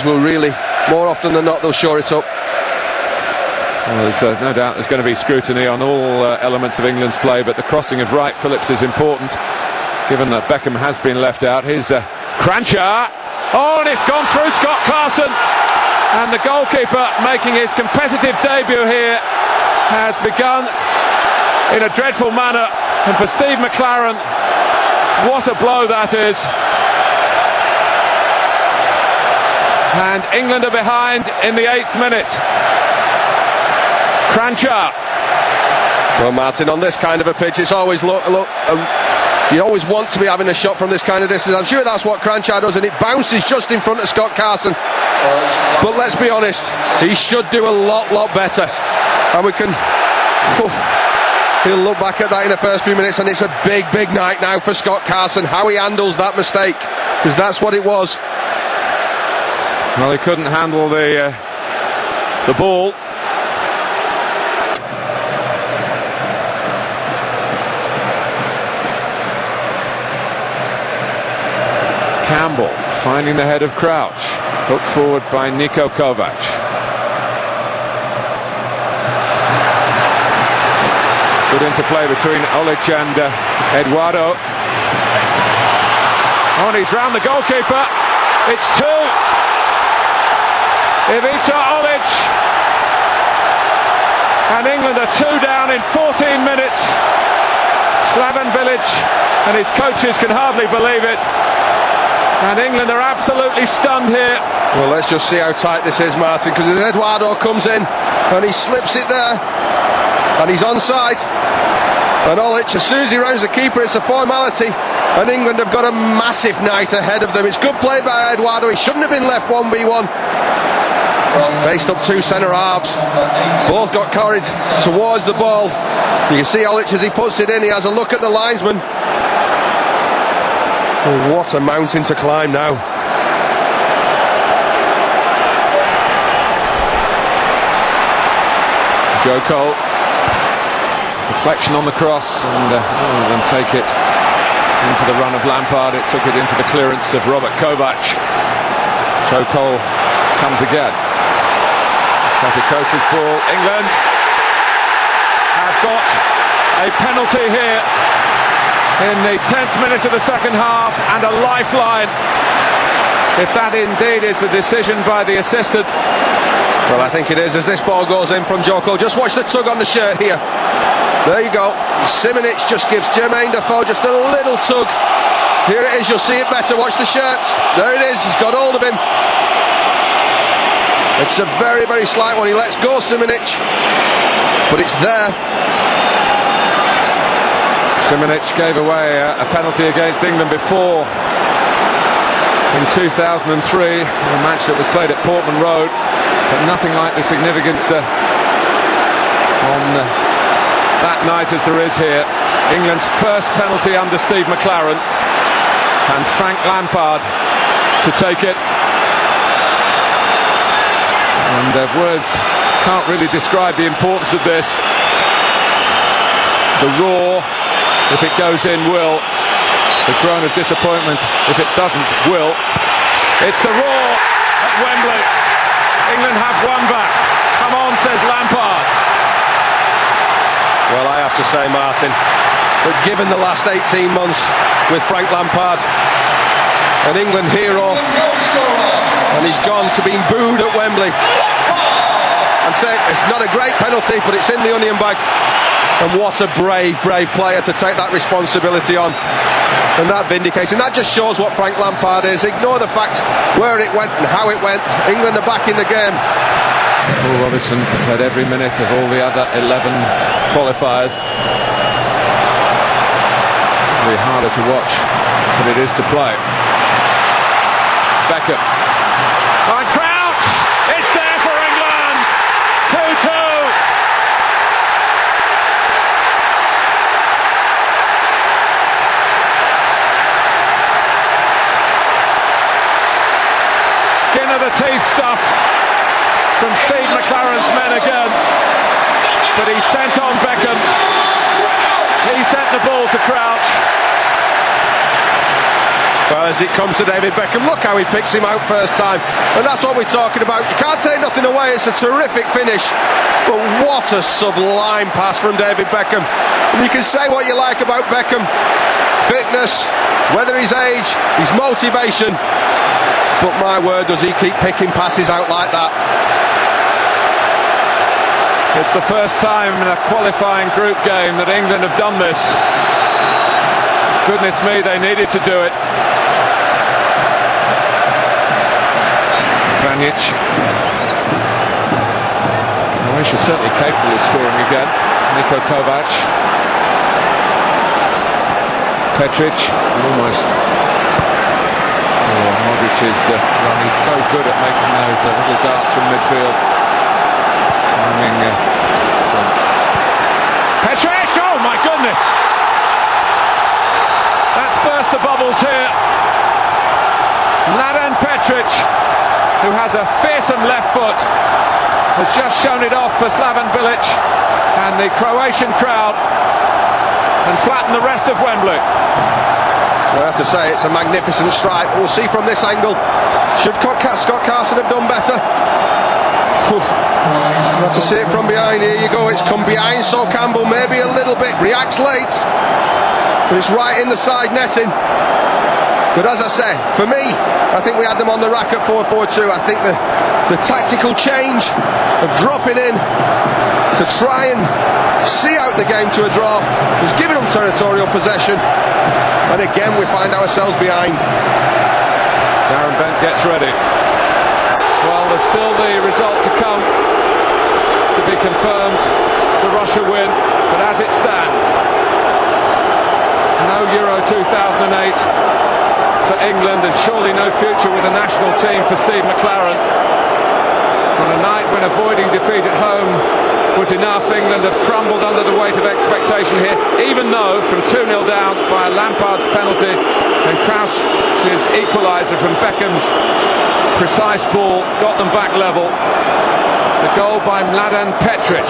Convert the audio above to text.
will really, more often than not, they'll shore it up. Well, there's no doubt there's going to be scrutiny on all elements of England's play, but the crossing of Wright Phillips is important, given that Beckham has been left out. Here's Kranjčar. Oh, and it's gone through Scott Carson. And the goalkeeper, making his competitive debut here, has begun in a dreadful manner. And for Steve McClaren, what a blow that is. And England are behind in the 8th minute. Kranjčar. Well, Martin, on this kind of a pitch, it's always you always want to be having a shot from this kind of distance. I'm sure that's what Kranjčar does, and it bounces just in front of Scott Carson. But let's be honest, he should do a lot better. And we can... he'll look back at that in the first few minutes, and it's a big night now for Scott Carson, how he handles that mistake, because that's what it was. Well, he couldn't handle the ball. Campbell finding the head of Crouch, hooked forward by Niko Kovac. Good interplay between Olic and Eduardo. Oh, and he's round the goalkeeper. It's 2. Ivica Olic, and England are 2 down in 14 minutes. Slaven Bilic and his coaches can hardly believe it, and England are absolutely stunned here. Well, let's just see how tight this is, Martin, because Eduardo comes in and he slips it there, and he's onside. And Olic, as soon as he rounds the keeper, it's a formality, and England have got a massive night ahead of them. It's good play by Eduardo. He shouldn't have been left 1v1. He's faced up 2 centre halves. Both got carried towards the ball. You can see Olic as he puts it in. He has a look at the linesman. Oh, what a mountain to climb now. Joe Cole. Deflection on the cross, and then take it into the run of Lampard. It took it into the clearance of Robert Kovac. Joe Cole comes again. Coach's ball. England have got a penalty here in the 10th minute of the second half, and a lifeline, if that indeed is the decision by the assistant. Well, I think it is, as this ball goes in from Joe Cole. Just watch the tug on the shirt here. There you go. Simonic just gives Jermaine Defoe just a little tug. Here it is, you'll see it better. Watch the shirt. There it is, he's got hold of him. It's a very slight one. He lets go, Simonic, but it's there. Simonic gave away a penalty against England before in 2003, a match that was played at Portman Road, but nothing like the significance on that night as there is here. England's first penalty under Steve McClaren, and Frank Lampard to take it. And words can't really describe the importance of this. The roar, if it goes in, will. The groan of disappointment, if it doesn't, will. It's the roar at Wembley. England have won back. Come on, says Lampard. Well, I have to say, Martin, that given the last 18 months with Frank Lampard, an England hero, and he's gone to being booed at Wembley, and say it's not a great penalty, but it's in the onion bag. And what a brave player to take that responsibility on, and that vindicates, and that just shows what Frank Lampard is. Ignore the fact where it went and how it went. England are back in the game. Paul Robinson played every minute of all the other 11 qualifiers. It'll be harder to watch than it is to play. Beckham. And Crouch! It's there for England! 2-2! Skin of the teeth stuff from Steve McClaren's men again. But he sent on Beckham. He sent the ball to Crouch. Well, as it comes to David Beckham, look how he picks him out first time. And that's what we're talking about. You can't take nothing away. It's a terrific finish. But what a sublime pass from David Beckham. And you can say what you like about Beckham. Fitness, whether his age, his motivation. But my word, does he keep picking passes out like that. It's the first time in a qualifying group game that England have done this. Goodness me, they needed to do it. Pjanic. Croatia's certainly capable of scoring again. Niko Kovac. Petric, almost. Oh, Modric is he's so good at making those little darts from midfield. Petric, oh my goodness! That's burst the bubbles here. Mladen Petric, who has a fearsome left foot, has just shown it off for Slaven Bilic and the Croatian crowd and flattened the rest of Wembley. I have to say it's a magnificent strike. We'll see from this angle. Should Scott Carson have done better? We'll have to see it from behind. Here you go. It's come behind, so Campbell maybe a little bit reacts late, but it's right in the side netting. But as I say, for me, I think we had them on the rack at 4-4-2. I think the tactical change of dropping in to try and see out the game to a draw was giving them territorial possession, and again we find ourselves behind. Darren Bent gets ready. Well, there's still the result to come to be confirmed, the Russia win, but as it stands, no Euro 2008 for England, and surely no future with the national team for Steve McLaren. On a night when avoiding defeat at home was enough, England have crumbled under the weight of expectation here, even though from 2-0 down by Lampard's penalty and Crouch's equaliser from Beckham's precise ball got them back level. The goal by Mladen Petric